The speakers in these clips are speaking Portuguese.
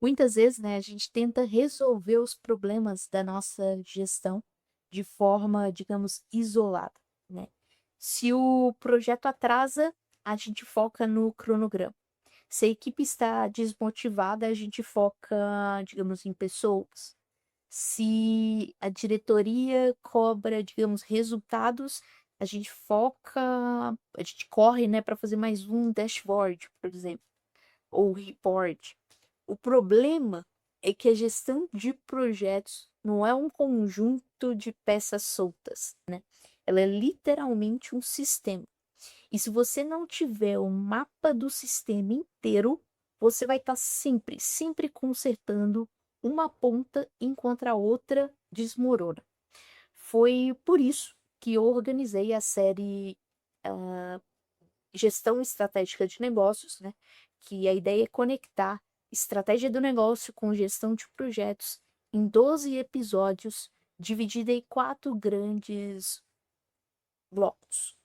Muitas vezes, né, a gente tenta resolver os problemas da nossa gestão de forma, digamos, isolada, né. Se o projeto atrasa, a gente foca no cronograma. Se a equipe está desmotivada, a gente foca, digamos, em pessoas. Se a diretoria cobra, digamos, resultados, a gente corre, né, para fazer mais um dashboard, por exemplo, ou report. O problema é que a gestão de projetos não é um conjunto de peças soltas, né? Ela é literalmente um sistema. E se você não tiver o mapa do sistema inteiro, você vai estar sempre consertando uma ponta enquanto a outra desmorona. Foi por isso que eu organizei a série Gestão Estratégica de Negócios, né? Que a ideia é conectar estratégia do negócio com gestão de projetos em 12 episódios, dividida em 4 grandes blocos.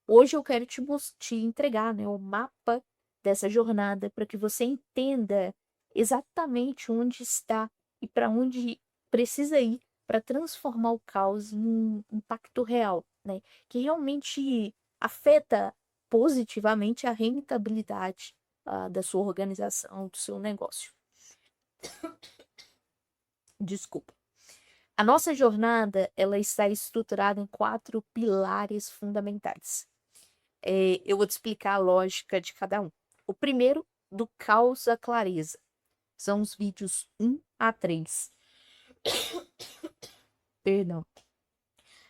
Hoje eu quero te entregar, né, o mapa dessa jornada para que você entenda exatamente onde está e para onde precisa ir para transformar o caos em um impacto real, né, que realmente afeta positivamente a rentabilidade, da sua organização, do seu negócio. Desculpa. A nossa jornada, ela está estruturada em 4 pilares fundamentais. Eu vou te explicar a lógica de cada um. O primeiro, do caos à clareza. São os vídeos 1 a 3. Perdão.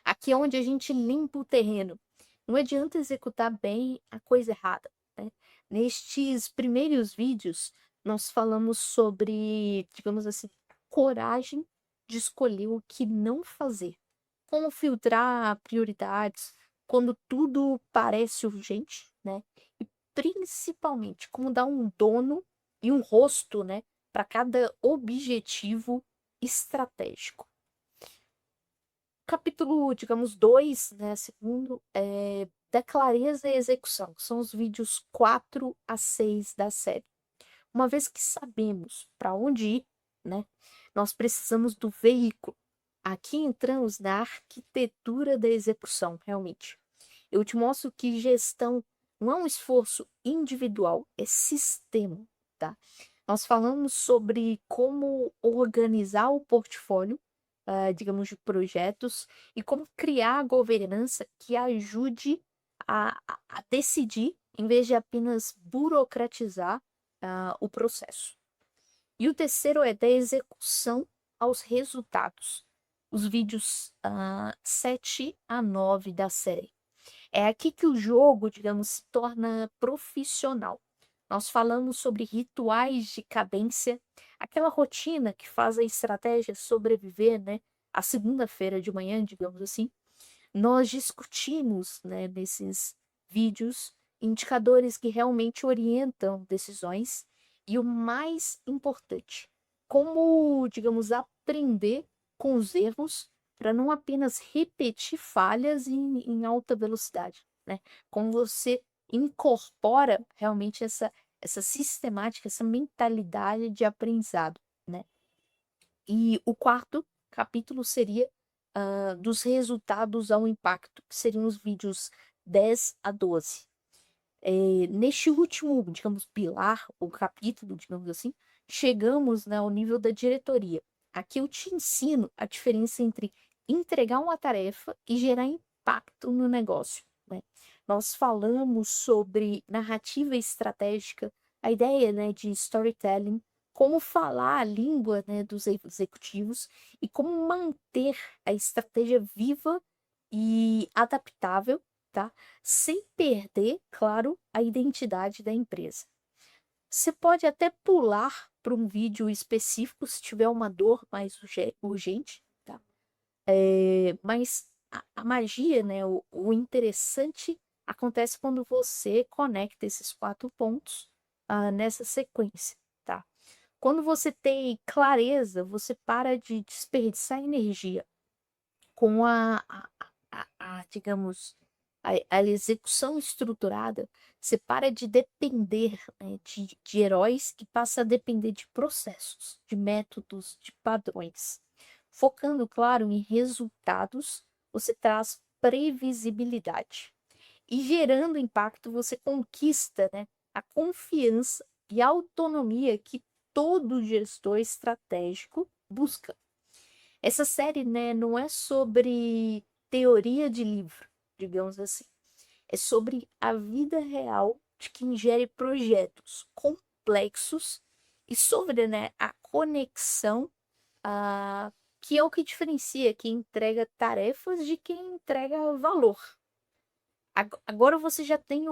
Aqui é onde a gente limpa o terreno. Não adianta executar bem a coisa errada, né? Nestes primeiros vídeos, nós falamos sobre, digamos assim, coragem de escolher o que não fazer. Como filtrar prioridades quando tudo parece urgente, né? E principalmente como dar um dono e um rosto, né, para cada objetivo estratégico. Capítulo, digamos, 2, né, segundo, é da clareza e execução, que são os vídeos 4 a 6 da série. Uma vez que sabemos para onde ir, né, nós precisamos do veículo. Aqui entramos na arquitetura da execução, realmente. Eu te mostro que gestão não é um esforço individual, é sistema, tá? Nós falamos sobre como organizar o portfólio, digamos, de projetos e como criar a governança que ajude a decidir, em vez de apenas burocratizar, o processo. E o terceiro é da execução aos resultados. Os vídeos 7 a 9 da série. É aqui que o jogo, digamos, se torna profissional. Nós falamos sobre rituais de cadência, aquela rotina que faz a estratégia sobreviver, né? A segunda-feira de manhã, digamos assim. Nós discutimos, né, nesses vídeos, indicadores que realmente orientam decisões e o mais importante, como, digamos, aprender com os erros para não apenas repetir falhas em alta velocidade, né? Como você incorpora realmente essa sistemática, essa mentalidade de aprendizado, né? E o quarto capítulo seria dos resultados ao impacto, que seriam os vídeos 10 a 12. Neste último, digamos, pilar, ou capítulo, digamos assim, chegamos, né, ao nível da diretoria. Aqui eu te ensino a diferença entre entregar uma tarefa e gerar impacto no negócio, né? Nós falamos sobre narrativa estratégica, a ideia, né, de storytelling, como falar a língua, né, dos executivos e como manter a estratégia viva e adaptável, tá? Sem perder, claro, a identidade da empresa. Você pode até pular para um vídeo específico se tiver uma dor mais urgente, tá? Mas a magia, né, o interessante acontece quando você conecta esses 4 pontos nessa sequência, tá? Quando você tem clareza, você para de desperdiçar energia com digamos, a execução estruturada, você para de depender, né, de heróis e passa a depender de processos, de métodos, de padrões. Focando, claro, em resultados, você traz previsibilidade. E gerando impacto, você conquista, né, a confiança e a autonomia que todo gestor estratégico busca. Essa série, né, não é sobre teoria de livro, digamos assim. É sobre a vida real de quem gere projetos complexos e sobre, né, a conexão, que é o que diferencia quem entrega tarefas de quem entrega valor. Agora você já tem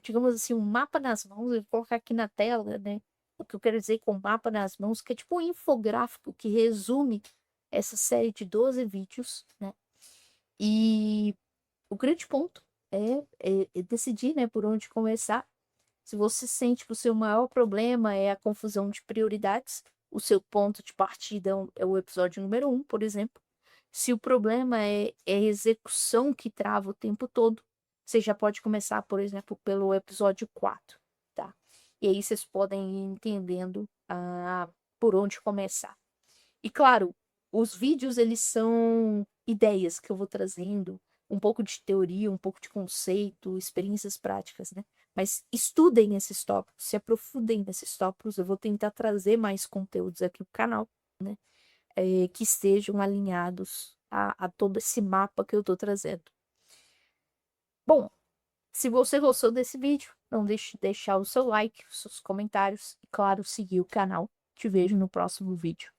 digamos assim, um mapa nas mãos, eu vou colocar aqui na tela, né? O que eu quero dizer com mapa nas mãos, que é tipo um infográfico que resume essa série de 12 vídeos, né? E o grande ponto é decidir, né, por onde começar. Se você sente que o seu maior problema é a confusão de prioridades, o seu ponto de partida é o episódio número 1, por exemplo. Se o problema é a execução que trava o tempo todo, você já pode começar, por exemplo, pelo episódio 4, tá? E aí vocês podem ir entendendo por onde começar. E claro, os vídeos eles são ideias que eu vou trazendo, um pouco de teoria, um pouco de conceito, experiências práticas, né? Mas estudem esses tópicos, se aprofundem nesses tópicos. Eu vou tentar trazer mais conteúdos aqui no canal, né? Que estejam alinhados a todo esse mapa que eu tô trazendo. Bom, se você gostou desse vídeo, não deixe de deixar o seu like, os seus comentários e, claro, seguir o canal. Te vejo no próximo vídeo.